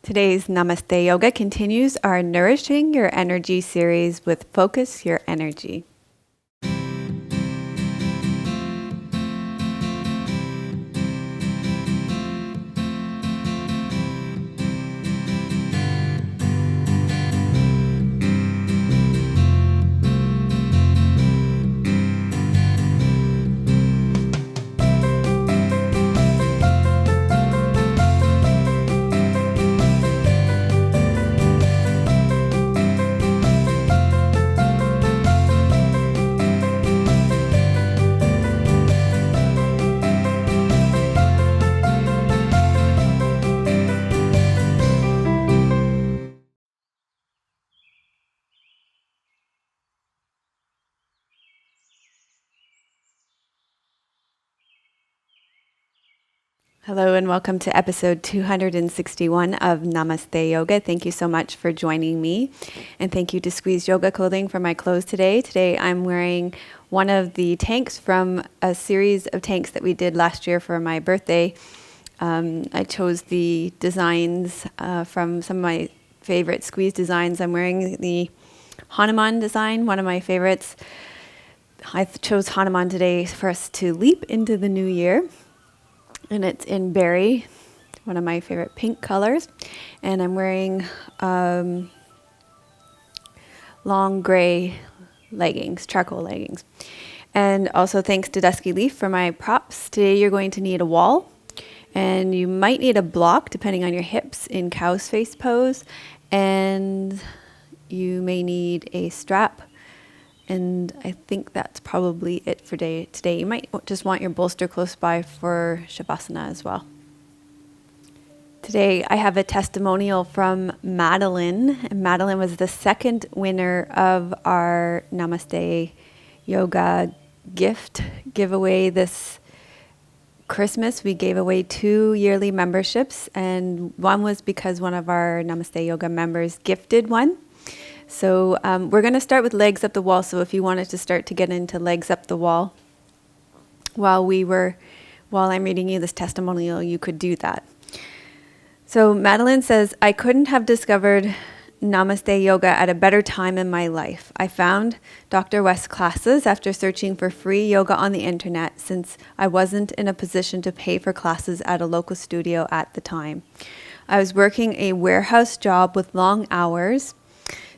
Today's Namaste Yoga continues our Nourishing Your Energy series with Focus Your Energy. Hello and welcome to episode 261 of Namaste Yoga. Thank you so much for joining me. And thank you to Squeeze Yoga Clothing for my clothes today. Today I'm wearing one of the tanks from a series of tanks that we did last year for my birthday. I chose the designs from some of my favorite Squeeze designs. I'm wearing the Hanuman design, one of my favorites. I chose Hanuman today for us to leap into the new year. And it's in berry, one of my favorite pink colors. And I'm wearing long gray leggings, charcoal leggings. And also thanks to Dusky Leaf for my props. Today you're going to need a wall. And you might need a block depending on your hips in cow's face pose. And you may need a strap. And I think that's probably it for today. You might just want your bolster close by for Shavasana as well. Today I have a testimonial from Madeline. And Madeline was the second winner of our Namaste Yoga gift giveaway this Christmas. We gave away 2 yearly memberships, and one was because one of our Namaste Yoga members gifted one. So we're going to start with legs up the wall. So if you wanted to start to get into legs up the wall while I'm reading you this testimonial, you could do that. So Madeline says, I couldn't have discovered Namaste Yoga at a better time in my life. I found Dr. West's classes after searching for free yoga on the internet, since I wasn't in a position to pay for classes at a local studio at the time. I was working a warehouse job with long hours,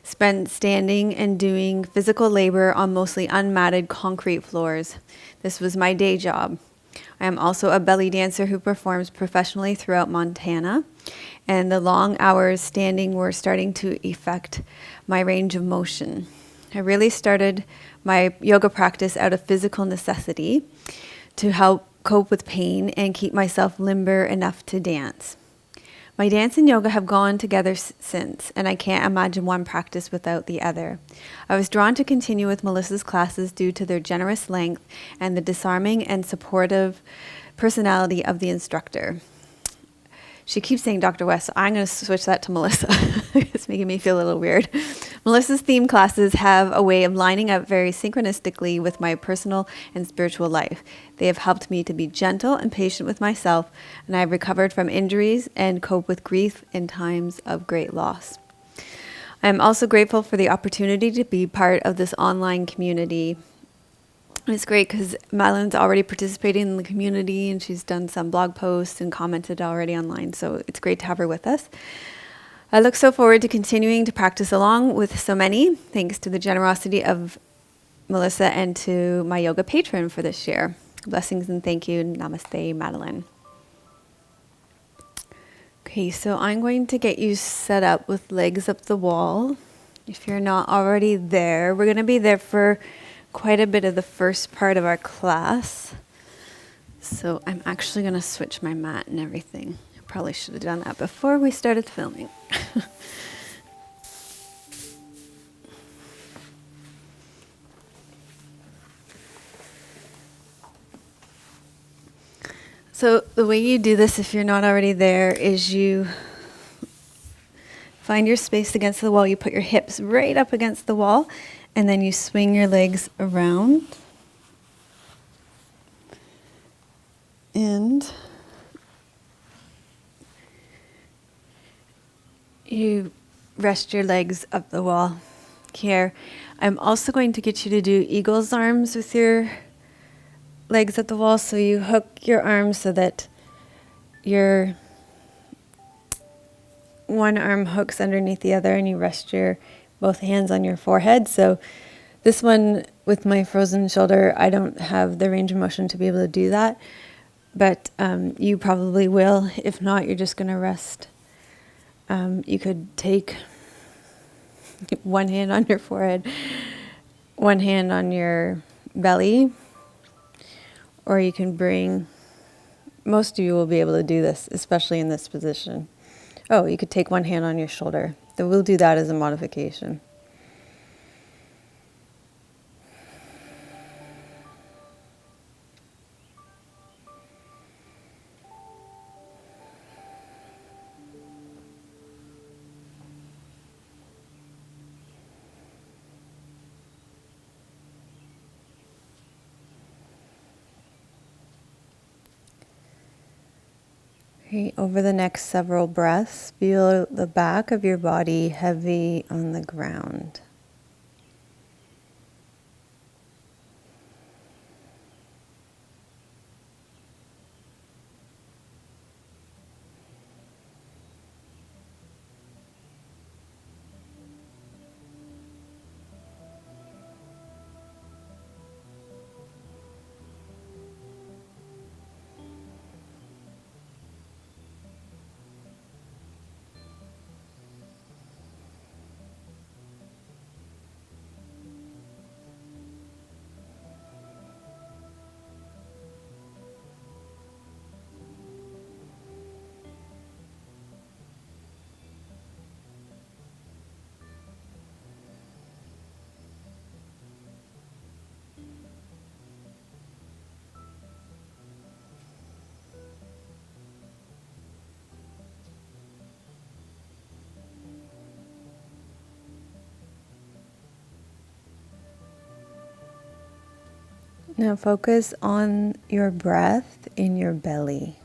spent standing and doing physical labor on mostly unmatted concrete floors. This was my day job. I am also a belly dancer who performs professionally throughout Montana, and the long hours standing were starting to affect my range of motion. I really started my yoga practice out of physical necessity to help cope with pain and keep myself limber enough to dance. My dance and yoga have gone together since, and I can't imagine one practice without the other. I was drawn to continue with Melissa's classes due to their generous length and the disarming and supportive personality of the instructor. She keeps saying Dr. West, so I'm going to switch that to Melissa. It's making me feel a little weird. Melissa's theme classes have a way of lining up very synchronistically with my personal and spiritual life. They have helped me to be gentle and patient with myself, and I have recovered from injuries and cope with grief in times of great loss. I am also grateful for the opportunity to be part of this online community. It's great because Madeline's already participating in the community, and she's done some blog posts and commented already online. So it's great to have her with us. I look so forward to continuing to practice along with so many, thanks to the generosity of Melissa and to my yoga patron for this year. Blessings and thank you. Namaste, Madeline. Okay, so I'm going to get you set up with legs up the wall. If you're not already there, we're going to be there for quite a bit of the first part of our class. So I'm actually going to switch my mat and everything. I probably should have done that before we started filming. So the way you do this, if you're not already there, is you find your space against the wall. You put your hips right up against the wall, and then you swing your legs around. And You rest your legs up the wall here. I'm also going to get you to do eagle's arms with your legs at the wall. So you hook your arms so that your one arm hooks underneath the other, and you rest your both hands on your forehead. So this one with my frozen shoulder, I don't have the range of motion to be able to do that, but you probably will. If not, you're just going to rest. You could take one hand on your forehead, one hand on your belly, or you can bring, most of you will be able to do this, especially in this position. Oh, you could take one hand on your shoulder. So we'll do that as a modification. Okay, over the next several breaths, feel the back of your body heavy on the ground. Now focus on your breath in your belly.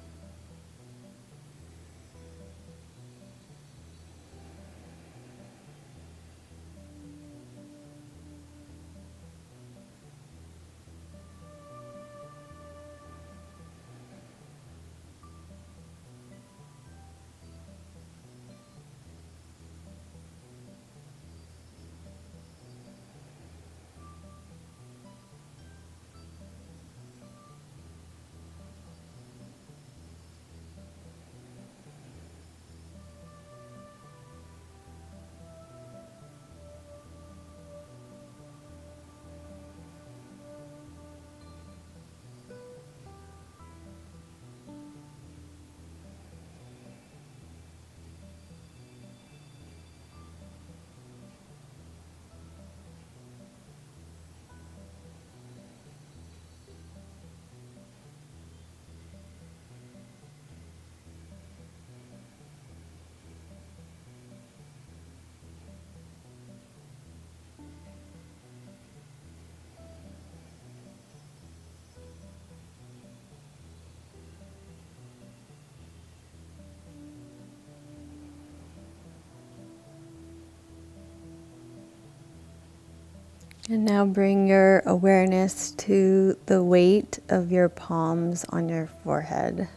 And now bring your awareness to the weight of your palms on your forehead.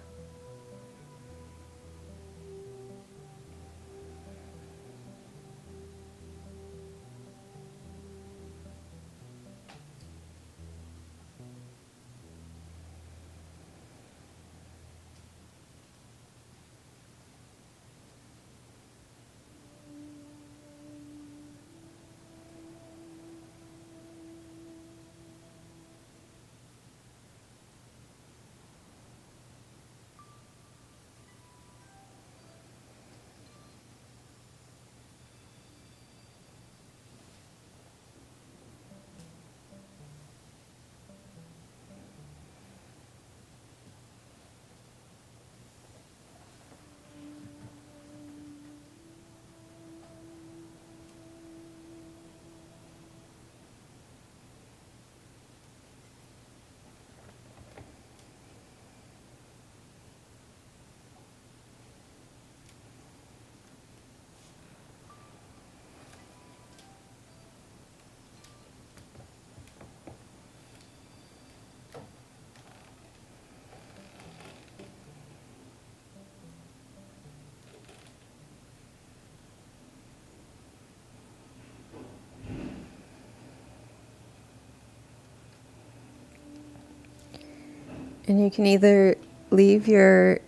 And you can either leave your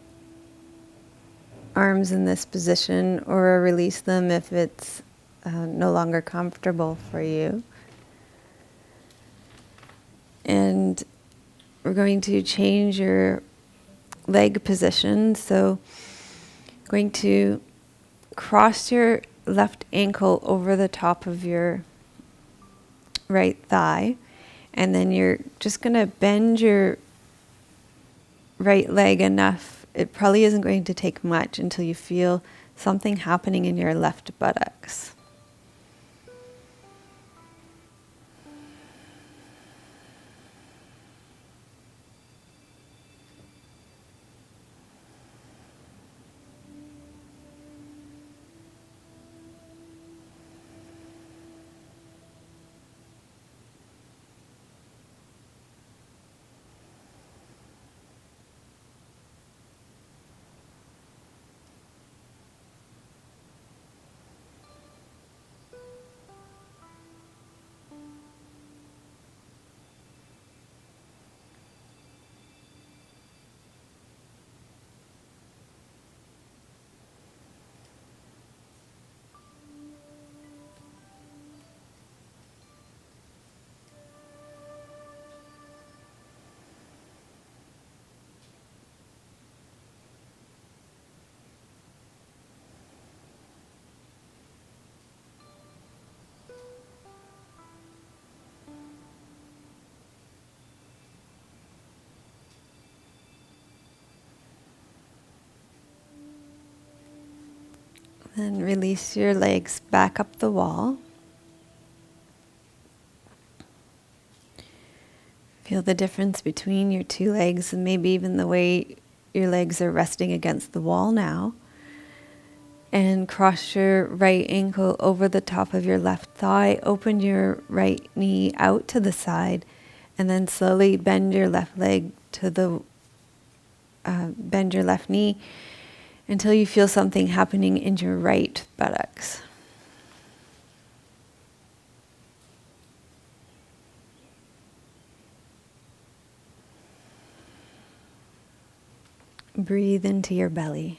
arms in this position or release them if it's no longer comfortable for you. And we're going to change your leg position. So going to cross your left ankle over the top of your right thigh. And then you're just going to bend your right leg enough. It probably isn't going to take much until you feel something happening in your left buttocks. Then release your legs back up the wall. Feel the difference between your two legs and maybe even the way your legs are resting against the wall now. And cross your right ankle over the top of your left thigh. Open your right knee out to the side. And then slowly bend your left leg to the, bend your left knee until you feel something happening in your right buttocks. Breathe into your belly.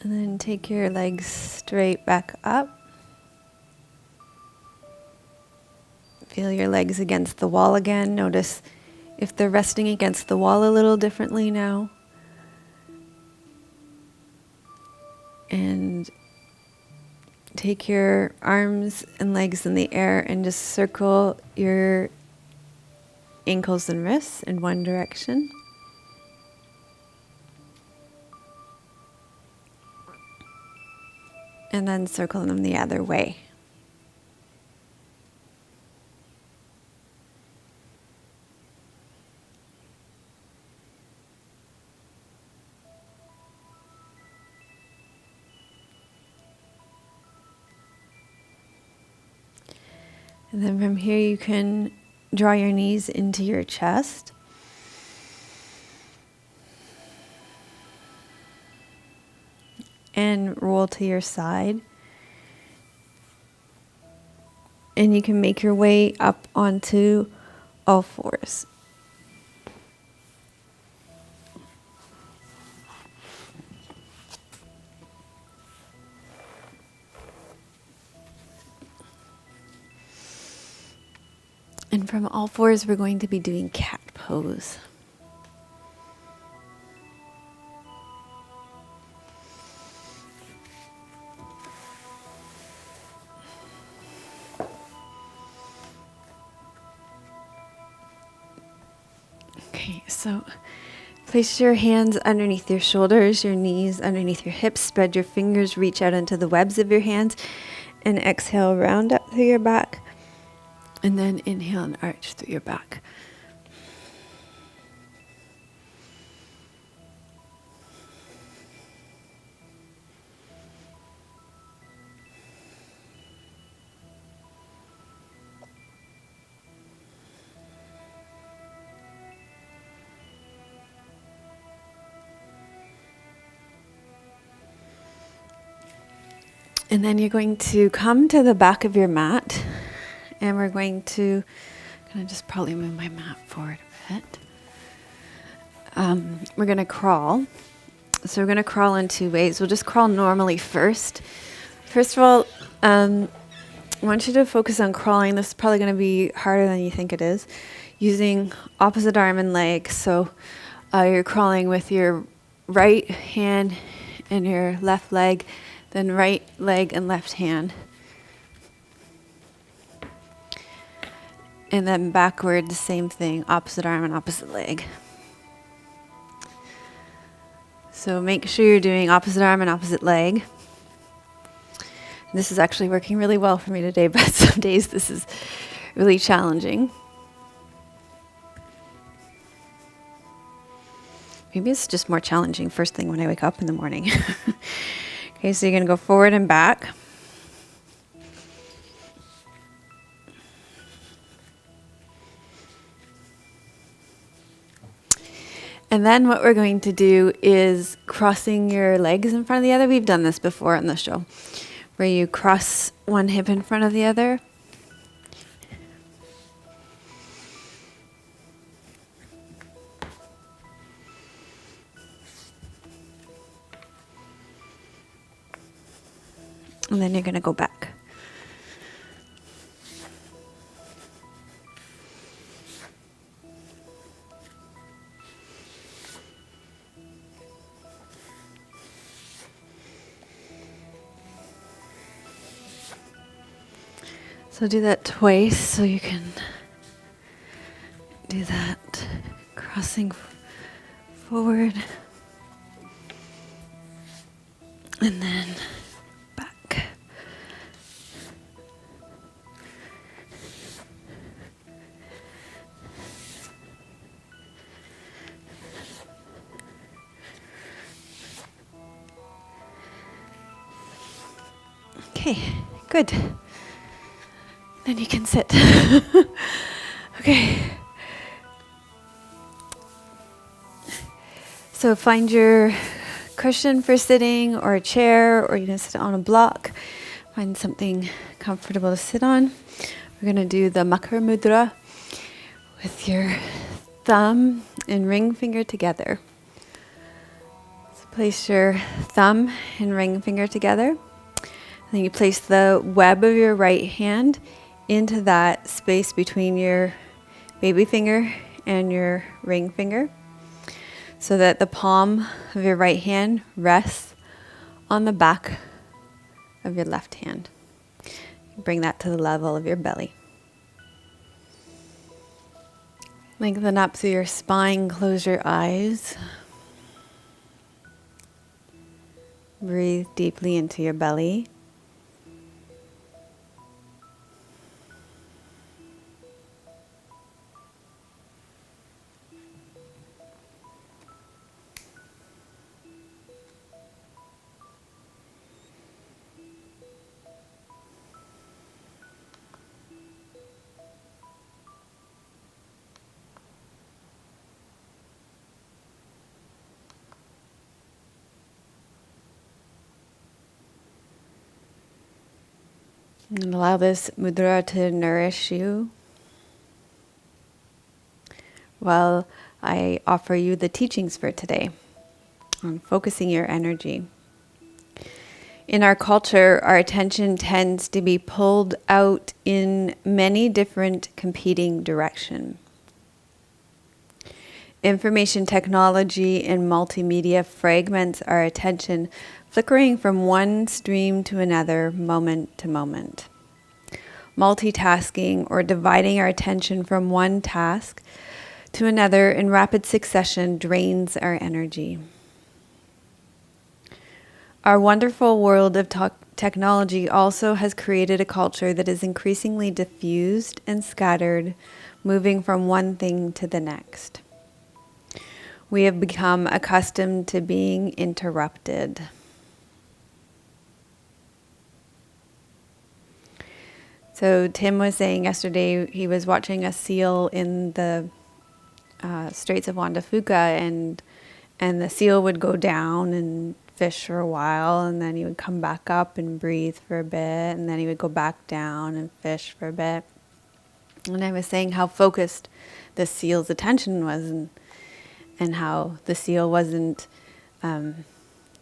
And then take your legs straight back up. Feel your legs against the wall again. Notice if they're resting against the wall a little differently now. And take your arms and legs in the air and just circle your ankles and wrists in one direction. And then circle them the other way. And then from here you can draw your knees into your chest. And roll to your side. And you can make your way up onto all fours. And from all fours, we're going to be doing cat pose. Okay, so place your hands underneath your shoulders, your knees underneath your hips. Spread your fingers, reach out into the webs of your hands, and exhale, round up through your back. And then inhale and arch through your back. And then you're going to come to the back of your mat, and we're going to kind of just probably move my mat forward a bit. We're going to crawl. So we're going to crawl in two ways. We'll just crawl normally first. First of all, I want you to focus on crawling. This is probably going to be harder than you think it is. Using opposite arm and leg. So you're crawling with your right hand and your left leg, then right leg and left hand. And then backward, the same thing, opposite arm and opposite leg. So make sure you're doing opposite arm and opposite leg. This is actually working really well for me today, but some days this is really challenging. Maybe it's just more challenging first thing when I wake up in the morning. Okay, so you're going to go forward and back. And then what we're going to do is crossing your legs in front of the other. We've done this before on the show, where you cross one hip in front of the other. And then you're going to go back. So do that twice so you can do that, crossing forward and then back. Okay, good. Then you can sit. Okay. So find your cushion for sitting, or a chair, or you can sit on a block. Find something comfortable to sit on. We're going to do the makar mudra with your thumb and ring finger together. So place your thumb and ring finger together. Then you place the web of your right hand into that space between your baby finger and your ring finger, so that the palm of your right hand rests on the back of your left hand. Bring that to the level of your belly. Lengthen up through your spine, close your eyes. Breathe deeply into your belly. And allow this mudra to nourish you while I offer you the teachings for today on focusing your energy. In our culture, our attention tends to be pulled out in many different competing directions. Information technology and multimedia fragments our attention, flickering from one stream to another, moment to moment. Multitasking, or dividing our attention from one task to another in rapid succession, drains our energy. Our wonderful world of technology also has created a culture that is increasingly diffused and scattered, moving from one thing to the next. We have become accustomed to being interrupted. So Tim was saying yesterday he was watching a seal in the Straits of Juan de Fuca, and the seal would go down and fish for a while, and then he would come back up and breathe for a bit, and then he would go back down and fish for a bit. And I was saying how focused the seal's attention was, and how the seal wasn't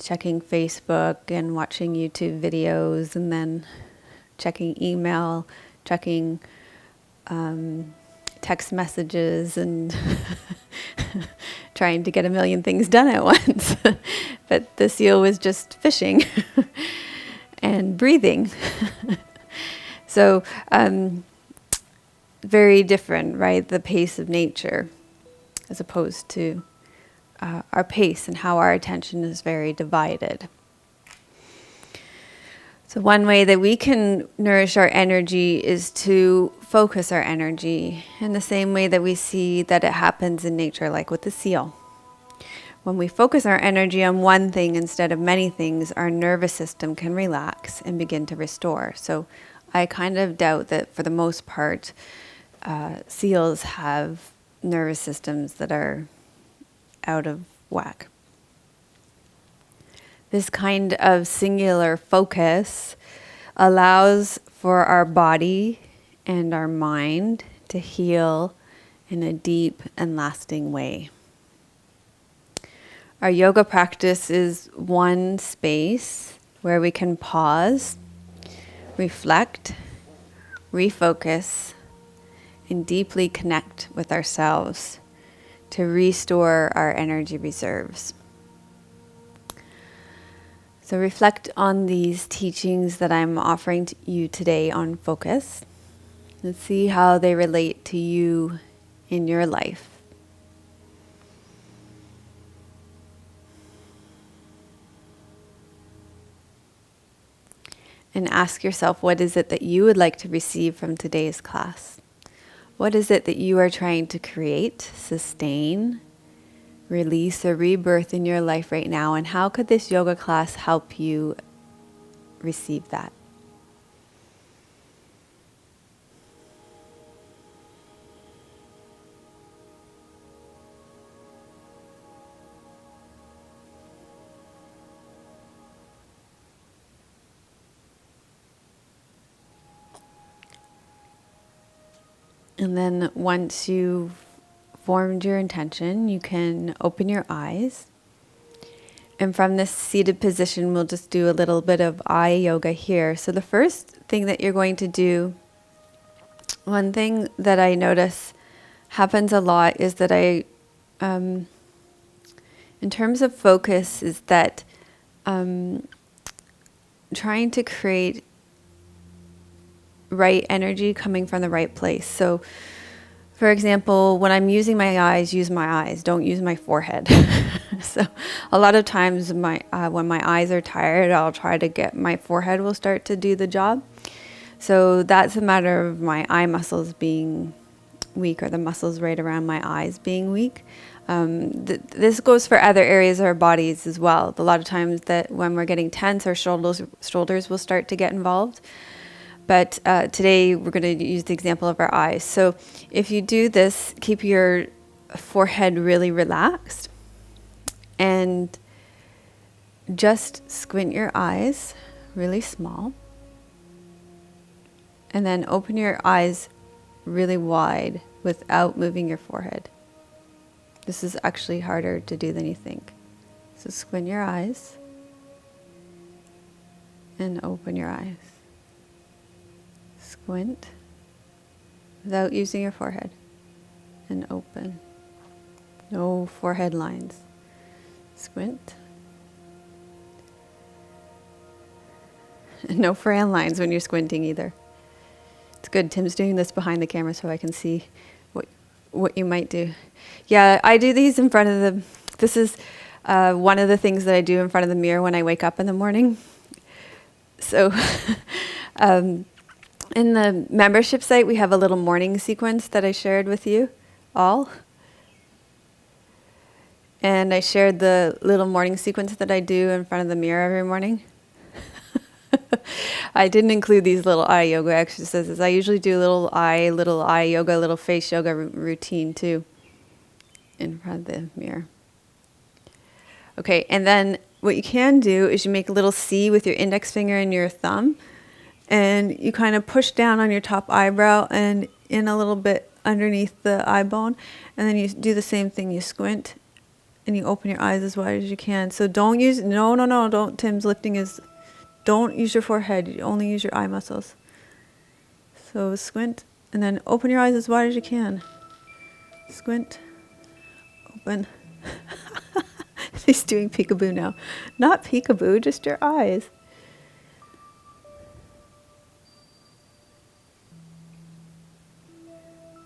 checking Facebook and watching YouTube videos and then checking email, checking text messages and trying to get a million things done at once. But the seal was just fishing and breathing. So very different, right? The pace of nature as opposed to our pace, and how our attention is very divided. So one way that we can nourish our energy is to focus our energy in the same way that we see that it happens in nature, like with the seal. When we focus our energy on one thing instead of many things, our nervous system can relax and begin to restore. So I kind of doubt that for the most part, seals have nervous systems that are out of whack. This kind of singular focus allows for our body and our mind to heal in a deep and lasting way. Our yoga practice is one space where we can pause, reflect, refocus, and deeply connect with ourselves to restore our energy reserves. So reflect on these teachings that I'm offering to you today on focus, and see how they relate to you in your life. And ask yourself, what is it that you would like to receive from today's class? What is it that you are trying to create, sustain, release, or rebirth in your life right now? And how could this yoga class help you receive that? And then once you've formed your intention, you can open your eyes. And from this seated position, we'll just do a little bit of eye yoga here. So the first thing that you're going to do, one thing that I notice happens a lot is that in terms of focus, is that trying to create right energy coming from the right place. So, for example, when I'm using my eyes, use my eyes. Don't use my forehead. So, a lot of times, when my eyes are tired, I'll try to get my forehead will start to do the job. So that's a matter of my eye muscles being weak, or the muscles right around my eyes being weak. This goes for other areas of our bodies as well. A lot of times that when we're getting tense, our shoulders will start to get involved. But today we're going to use the example of our eyes. So if you do this, keep your forehead really relaxed and just squint your eyes really small. And then open your eyes really wide without moving your forehead. This is actually harder to do than you think. So squint your eyes. and open your eyes. Squint without using your forehead and open. No forehead lines. Squint. And no frown lines when you're squinting either. It's good. Tim's doing this behind the camera so I can see what you might do. Yeah, I do these in front of this is one of the things that I do in front of the mirror when I wake up in the morning. So in the membership site, we have a little morning sequence that I shared with you all. And I shared the little morning sequence that I do in front of the mirror every morning. I didn't include these little eye yoga exercises. I usually do little eye yoga, little face yoga routine too in front of the mirror. Okay, and then what you can do is you make a little C with your index finger and your thumb, and you kind of push down on your top eyebrow and in a little bit underneath the eye bone, and then you do the same thing. You squint and you open your eyes as wide as you can. So don't use, don't, Tim's lifting his, don't use your forehead, you only use your eye muscles. So squint and then open your eyes as wide as you can. Squint, open. He's doing peekaboo now. Not peekaboo, just your eyes.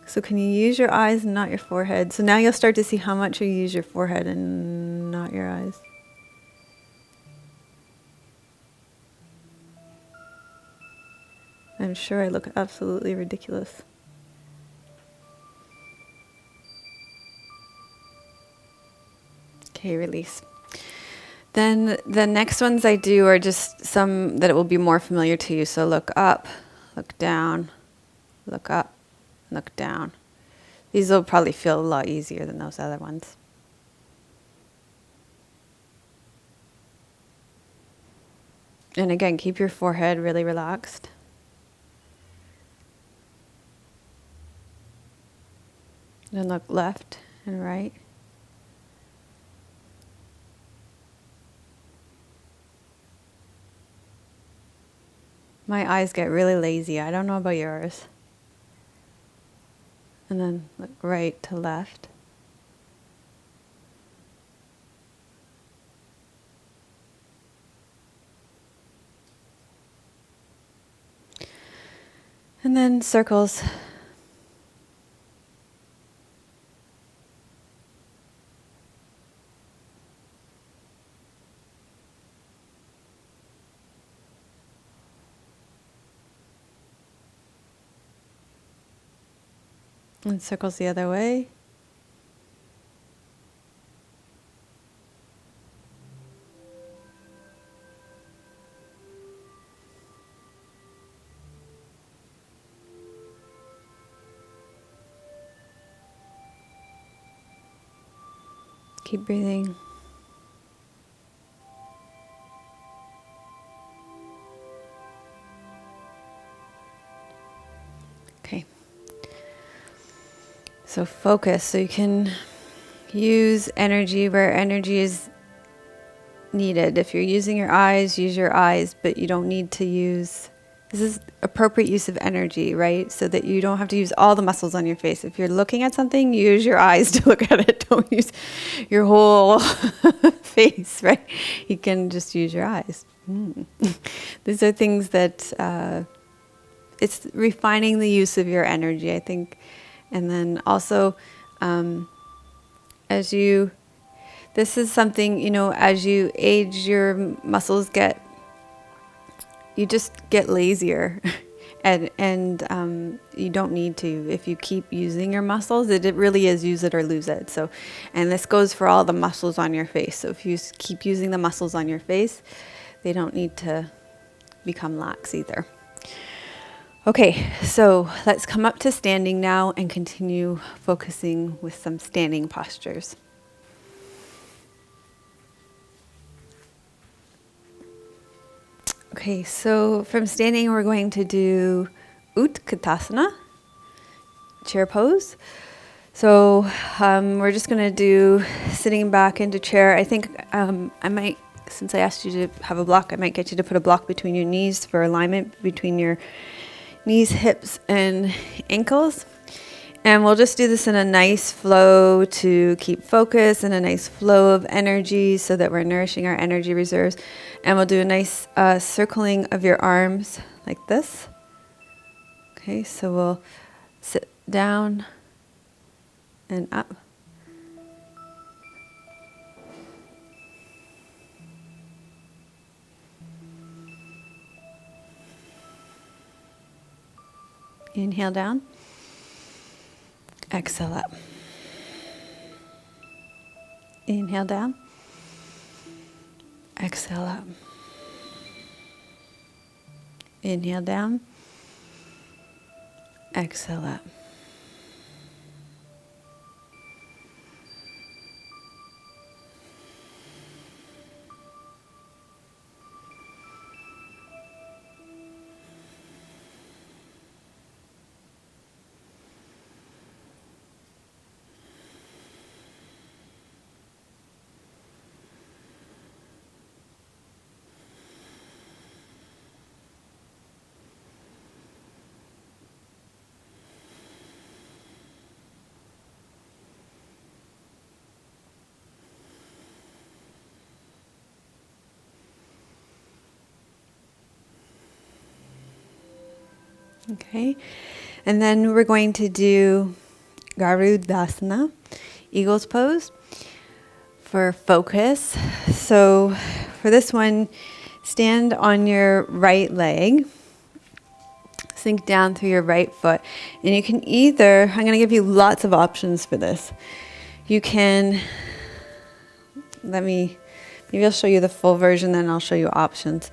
So can you use your eyes and not your forehead? So now you'll start to see how much you use your forehead and not your eyes. I'm sure I look absolutely ridiculous. Okay, release. Then the next ones I do are just some that will be more familiar to you. So look up, look down, look up, look down. These will probably feel a lot easier than those other ones. And again, keep your forehead really relaxed. Then look left and right. My eyes get really lazy. I don't know about yours. And then look right to left. And then circles. And circles the other way. Keep breathing. Okay. So focus, so you can use energy where energy is needed. If you're using your eyes, use your eyes, but you don't need to use, this is appropriate use of energy, right? So that you don't have to use all the muscles on your face. If you're looking at something, use your eyes to look at it. Don't use your whole face, right? You can just use your eyes. These are things that, it's refining the use of your energy, I think. And then also, this is something, as you age, your muscles you just get lazier. and you don't need to. If you keep using your muscles, it really is use it or lose it. So, and this goes for all the muscles on your face. So if you keep using the muscles on your face, they don't need to become lax either. Okay, so let's come up to standing now and continue focusing with some standing postures. Okay, so from standing, we're going to do Utkatasana, chair pose. So we're just going to do sitting back into chair. I think I might Since I asked you to have a block, I might get you to put a block between your knees for alignment between your knees, hips, and ankles. And we'll just do this in a nice flow to keep focus and a nice flow of energy so that we're nourishing our energy reserves. And we'll do a nice circling of your arms like this. Okay, so we'll sit down and up. Inhale down. Exhale up. Inhale down. Exhale up. Inhale down. Exhale up. Okay, and then we're going to do Garudasana, Eagle's Pose, for focus. So for this one, stand on your right leg, sink down through your right foot, and you can either, I'm going to give you lots of options for this. You can, maybe I'll show you the full version, then I'll show you options.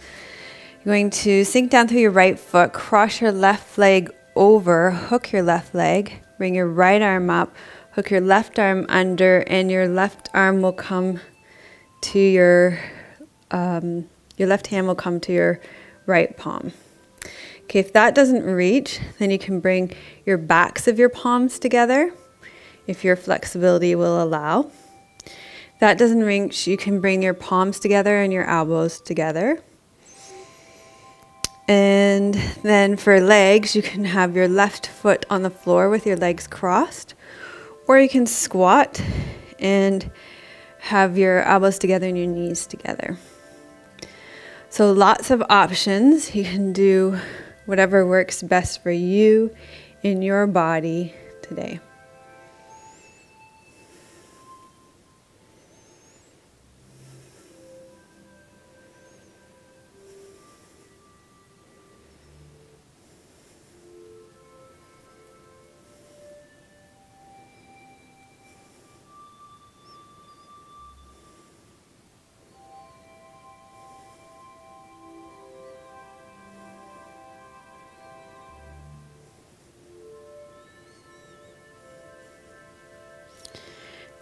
You're going to sink down through your right foot, cross your left leg over, hook your left leg, bring your right arm up, hook your left arm under, and your left arm will come to your left hand will come to your right palm. Okay, if that doesn't reach, then you can bring your backs of your palms together, if your flexibility will allow. If that doesn't reach, you can bring your palms together and your elbows together. And then for legs, you can have your left foot on the floor with your legs crossed, or you can squat and have your elbows together and your knees together. So lots of options. You can do whatever works best for you in your body today.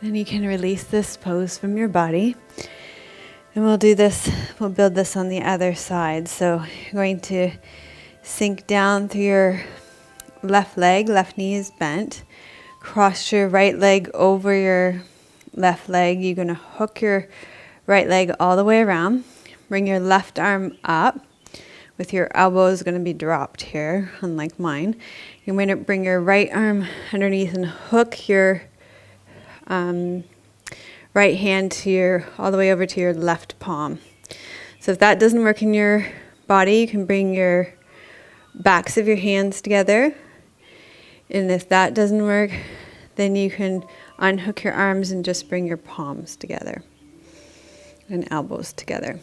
Then you can release this pose from your body. And we'll build this on the other side. So you're going to sink down through your left leg, left knee is bent. Cross your right leg over your left leg. You're going to hook your right leg all the way around. Bring your left arm up with your elbows going to be dropped here, unlike mine. You're going to bring your right arm underneath and hook your right hand all the way over to your left palm. So if that doesn't work in your body, you can bring your backs of your hands together. And if that doesn't work, then you can unhook your arms and just bring your palms together and elbows together.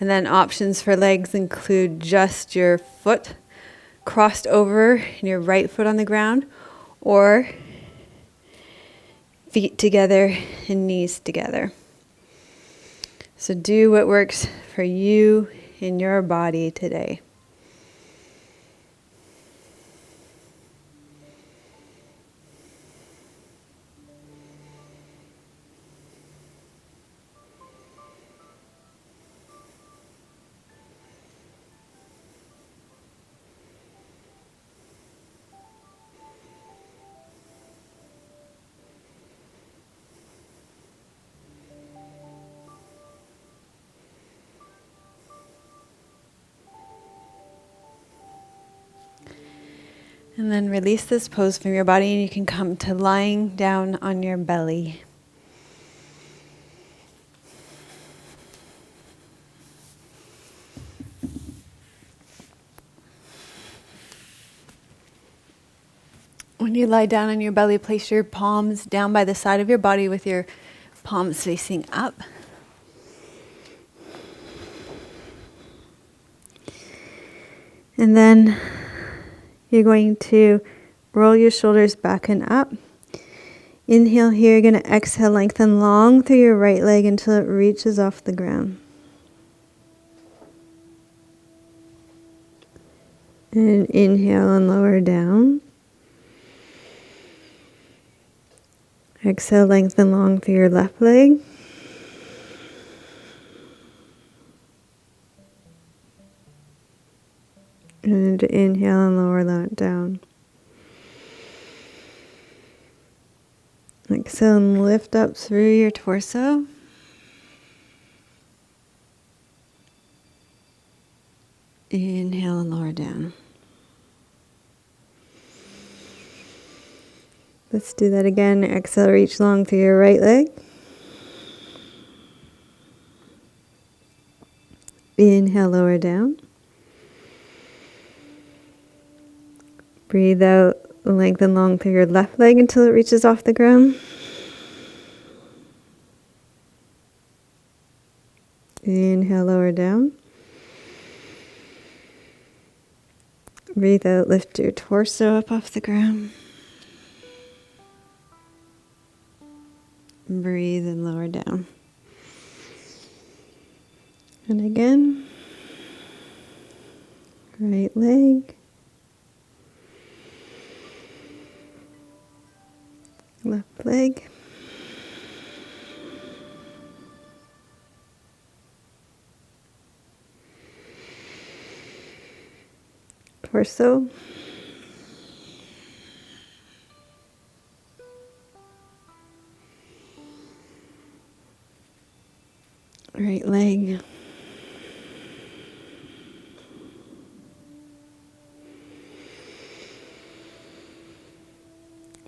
And then options for legs include just your foot crossed over and your right foot on the ground, or feet together and knees together. So do what works for you in your body today. And then release this pose from your body, and you can come to lying down on your belly. When you lie down on your belly, place your palms down by the side of your body with your palms facing up. And then you're going to roll your shoulders back and up. Inhale here, you're going to exhale, lengthen long through your right leg until it reaches off the ground. And inhale and lower down. Exhale, lengthen long through your left leg. And inhale and lower that down. Exhale and lift up through your torso. Inhale and lower down. Let's do that again. Exhale, reach long through your right leg. Inhale, lower down. Breathe out, lengthen long through your left leg until it reaches off the ground. Inhale, lower down. Breathe out, lift your torso up off the ground. Breathe and lower down. And again, right leg. Left leg. Torso. Right leg.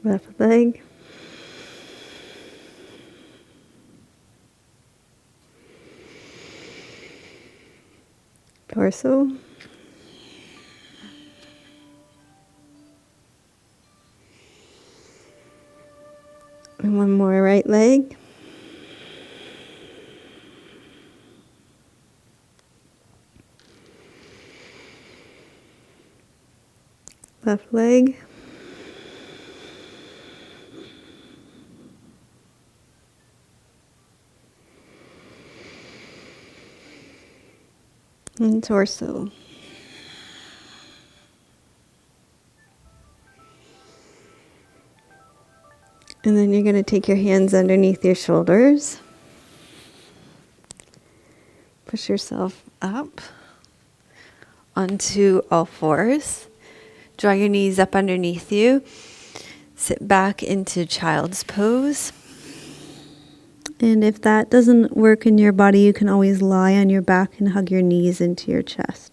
Left leg. Torso. And one more, right leg. Left leg. And torso. And then you're going to take your hands underneath your shoulders. Push yourself up onto all fours. Draw your knees up underneath you. Sit back into child's pose. And if that doesn't work in your body, you can always lie on your back and hug your knees into your chest.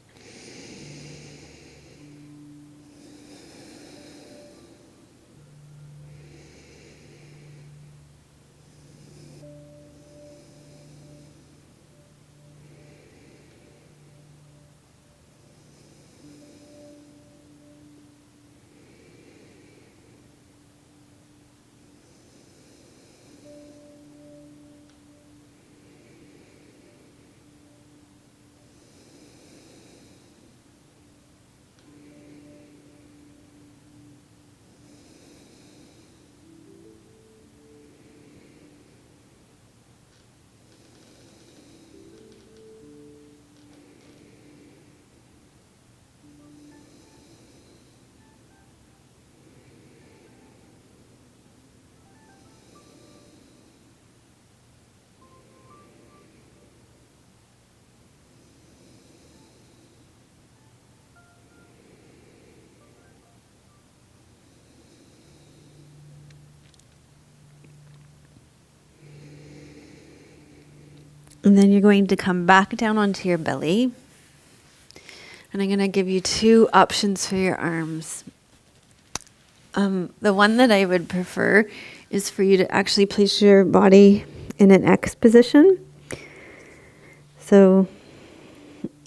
And then you're going to come back down onto your belly. And I'm going to give you two options for your arms. The one that I would prefer is for you to actually place your body in an X position. So,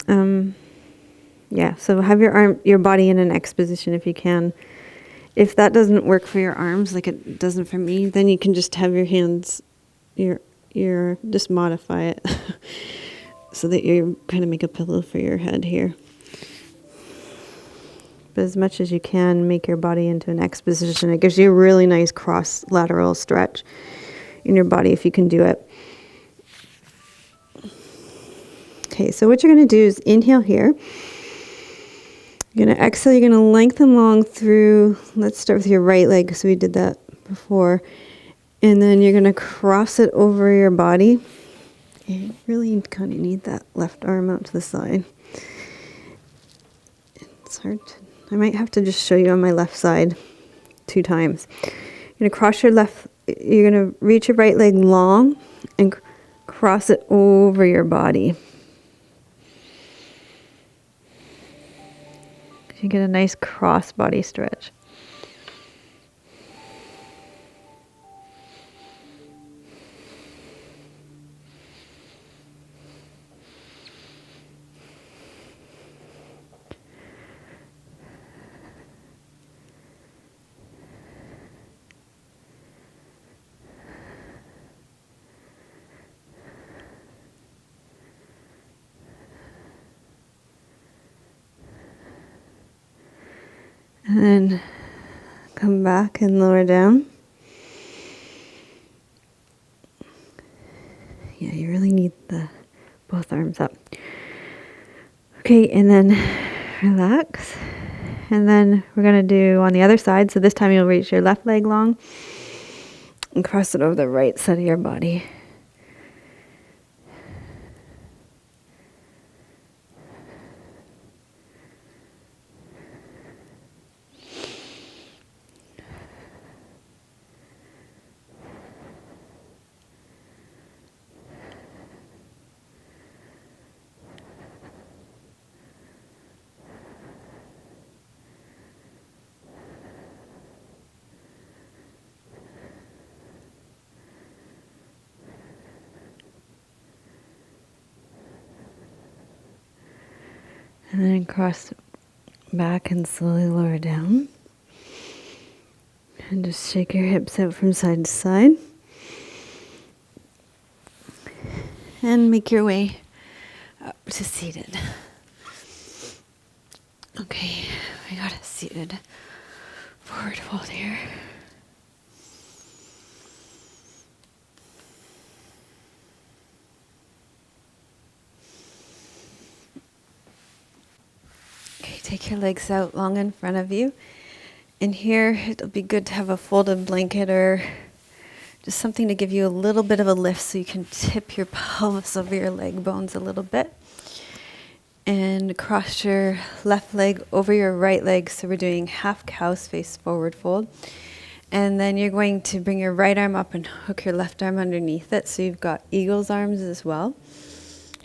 so have your body in an X position if you can. If that doesn't work for your arms, like it doesn't for me, then you can just have your hands, just modify it so that you kind of make a pillow for your head here. But as much as you can, make your body into an X position. It gives you a really nice cross lateral stretch in your body if you can do it. Okay, so what you're going to do is inhale here. You're going to exhale, you're going to lengthen long through, let's start with your right leg, so we did that before. And then you're going to cross it over your body. And you really kind of need that left arm out to the side. It's hard to, I might have to just show you on my left side 2 times. You're going to reach your right leg long and cross it over your body. You get a nice cross body stretch. And then come back and lower down. Yeah, you really need both arms up. Okay, and then relax. And then we're going to do on the other side. So this time you'll reach your left leg long and cross it over the right side of your body. And then cross back and slowly lower down. And just shake your hips out from side to side. And make your way up to seated. Okay, I got a seated forward fold here. Okay, take your legs out long in front of you. And here, it'll be good to have a folded blanket or just something to give you a little bit of a lift so you can tip your pelvis over your leg bones a little bit. And cross your left leg over your right leg. So we're doing half cow's face forward fold. And then you're going to bring your right arm up and hook your left arm underneath it. So you've got eagle's arms as well.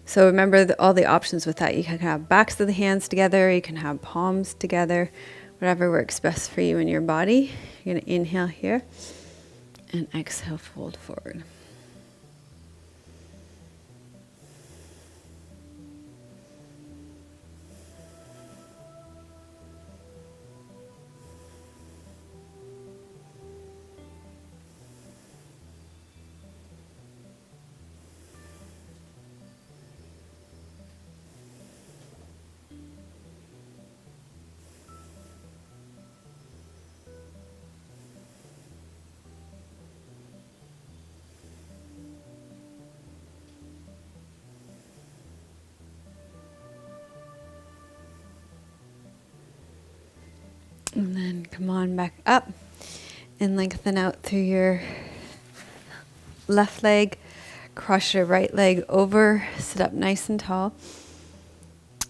So remember all the options with that. You can have backs of the hands together. You can have palms together. Whatever works best for you and your body. You're going to inhale here and exhale, fold forward. And then come on back up and lengthen out through your left leg. Cross your right leg over, sit up nice and tall.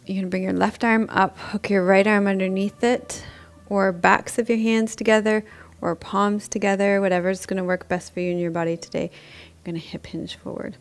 You're going to bring your left arm up, hook your right arm underneath it, or backs of your hands together, or palms together, whatever's going to work best for you and your body today. You're going to hip hinge forward.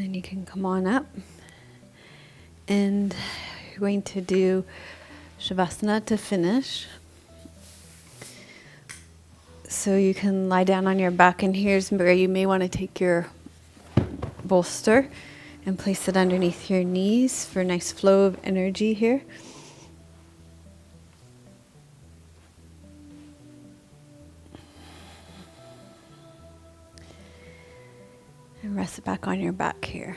then you can come on up. And you're going to do Shavasana to finish. So you can lie down on your back, and here's where you may want to take your bolster and place it underneath your knees for a nice flow of energy here. And rest it back on your back here.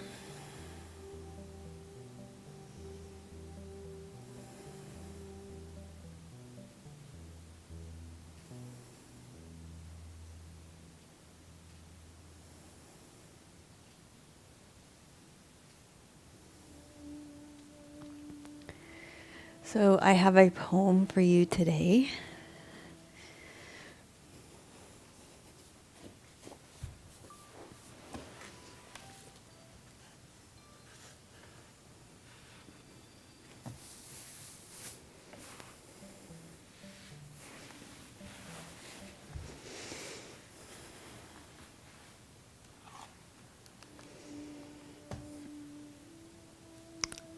So I have a poem for you today.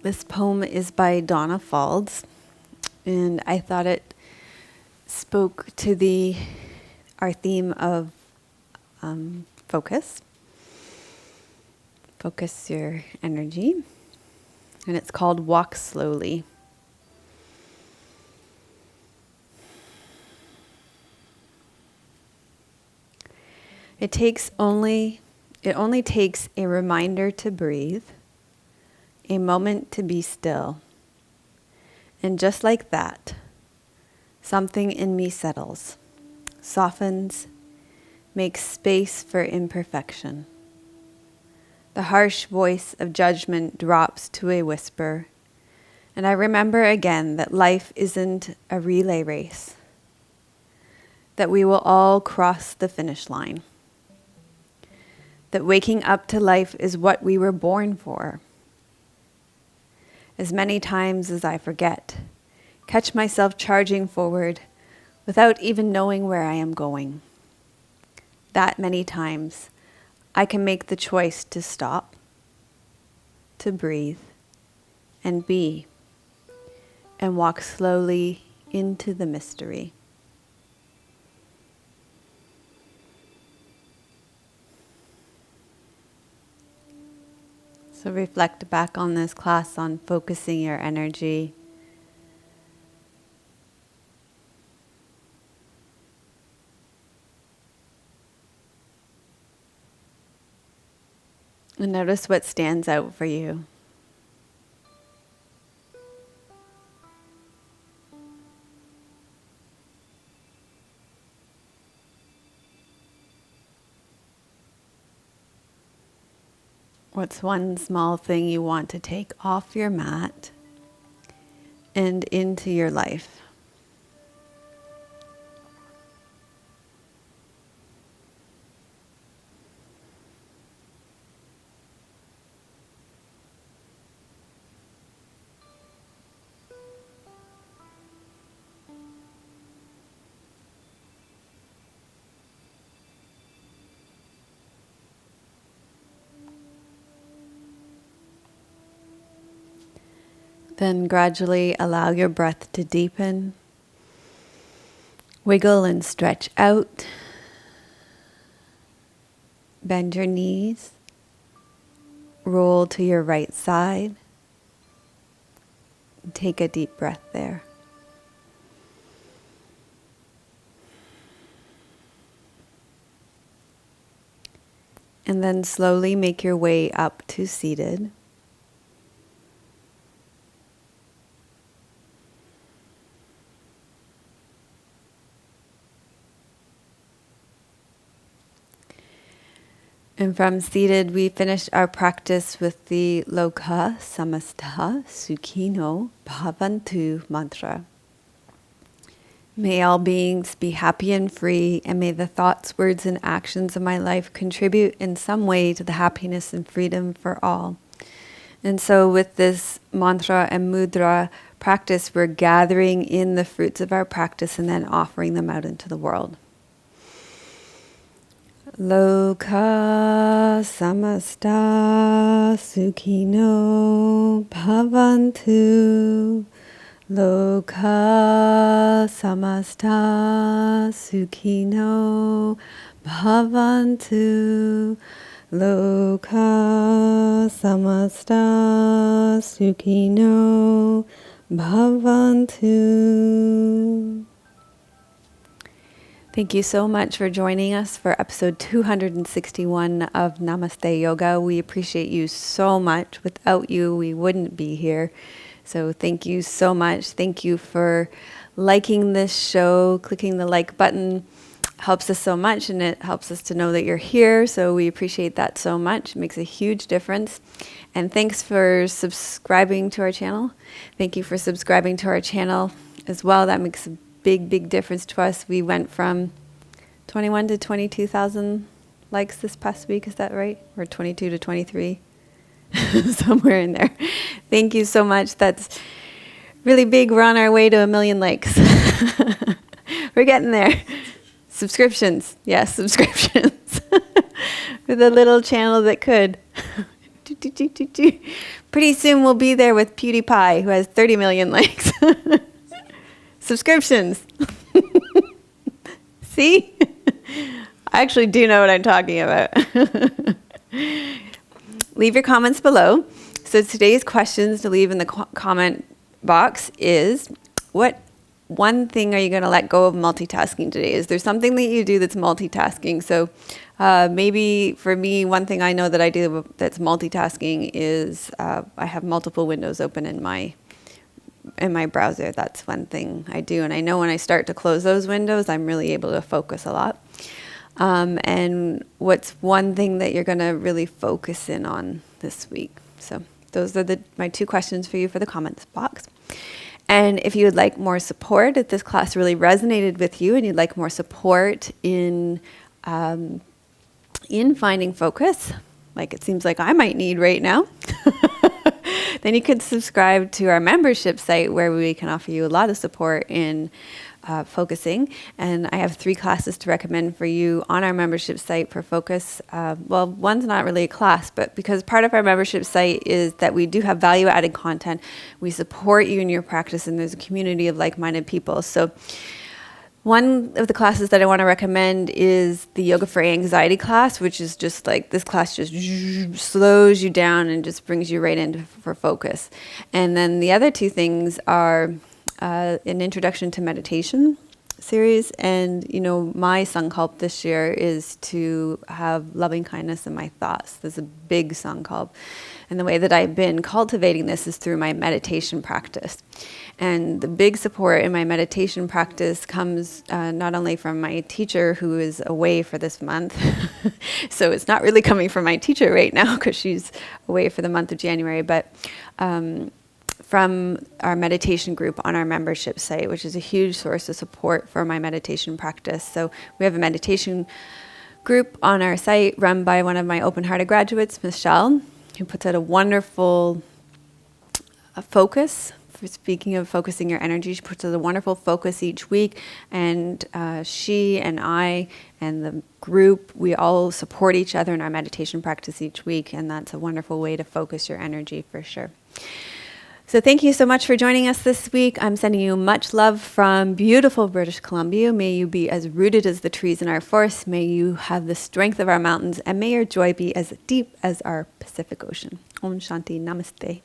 This poem is by Donna Falls, and I thought it spoke to our theme of focus. Focus your energy. And it's called Walk Slowly. It only takes a reminder to breathe, a moment to be still. And just like that, something in me settles, softens, makes space for imperfection. The harsh voice of judgment drops to a whisper, and I remember again that life isn't a relay race, that we will all cross the finish line, that waking up to life is what we were born for. As many times as I forget, catch myself charging forward without even knowing where I am going. That many times, I can make the choice to stop, to breathe, and be, and walk slowly into the mystery. So reflect back on this class on focusing your energy. And notice what stands out for you. What's one small thing you want to take off your mat and into your life? Then gradually allow your breath to deepen. Wiggle and stretch out. Bend your knees. Roll to your right side. Take a deep breath there. And then slowly make your way up to seated. And from seated, we finished our practice with the Loka Samastha Sukhino Bhavantu mantra. May all beings be happy and free, and may the thoughts, words, and actions of my life contribute in some way to the happiness and freedom for all. And so with this mantra and mudra practice, we're gathering in the fruits of our practice and then offering them out into the world. Loka samasta sukhino bhavantu. Loka samasta sukhino bhavantu. Loka samasta sukhino bhavantu. Thank you so much for joining us for episode 261 of Namaste Yoga. We appreciate you so much. Without you, we wouldn't be here. So thank you so much. Thank you for liking this show. Clicking the like button helps us so much, and it helps us to know that you're here. So we appreciate that so much. It makes a huge difference. And thanks for subscribing to our channel. Thank you for subscribing to our channel as well. That makes a big difference to us. We went from 21 to 22,000 likes this past week. Is that right? Or 22 to 23? Somewhere in there. Thank you so much. That's really big. We're on our way to 1 million likes. We're getting there. Subscriptions. Yes, subscriptions. For the little channel that could. Pretty soon we'll be there with PewDiePie, who has 30 million likes. Subscriptions. See? I actually do know what I'm talking about. Leave your comments below. So today's questions to leave in the comment box is, what one thing are you going to let go of multitasking today? Is there something that you do that's multitasking? So maybe for me, one thing I know that I do that's multitasking is I have multiple windows open in my browser. That's one thing I do. And I know when I start to close those windows, I'm really able to focus a lot. And what's one thing that you're going to really focus in on this week? So those are my 2 questions for you for the comments box. And if you would like more support, if this class really resonated with you and you'd like more support in finding focus, like it seems like I might need right now, then you could subscribe to our membership site, where we can offer you a lot of support in focusing. And I have 3 classes to recommend for you on our membership site for focus. Well, one's not really a class, but because part of our membership site is that we do have value-added content. We support you in your practice, and there's a community of like-minded people. So one of the classes that I want to recommend is the Yoga for Anxiety class, which is just like, this class just slows you down and just brings you right into for focus. And then the other 2 things are an introduction to meditation series. And, my sankalp this year is to have loving kindness in my thoughts. There's a big sankalp. And the way that I've been cultivating this is through my meditation practice. And the big support in my meditation practice comes not only from my teacher, who is away for this month. So it's not really coming from my teacher right now because she's away for the month of January, but from our meditation group on our membership site, which is a huge source of support for my meditation practice. So we have a meditation group on our site run by one of my open-hearted graduates, Michelle, who puts out a wonderful focus. For speaking of focusing your energy, she puts out a wonderful focus each week, and she and I and the group, we all support each other in our meditation practice each week, and that's a wonderful way to focus your energy for sure. So thank you so much for joining us this week. I'm sending you much love from beautiful British Columbia. May you be as rooted as the trees in our forests. May you have the strength of our mountains, and may your joy be as deep as our Pacific Ocean. Om Shanti. Namaste.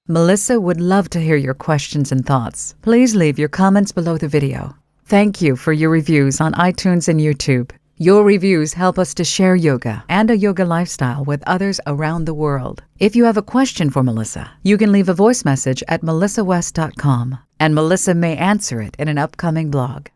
Melissa would love to hear your questions and thoughts. Please leave your comments below the video. Thank you for your reviews on iTunes and YouTube. Your reviews help us to share yoga and a yoga lifestyle with others around the world. If you have a question for Melissa, you can leave a voice message at melissawest.com, and Melissa may answer it in an upcoming blog.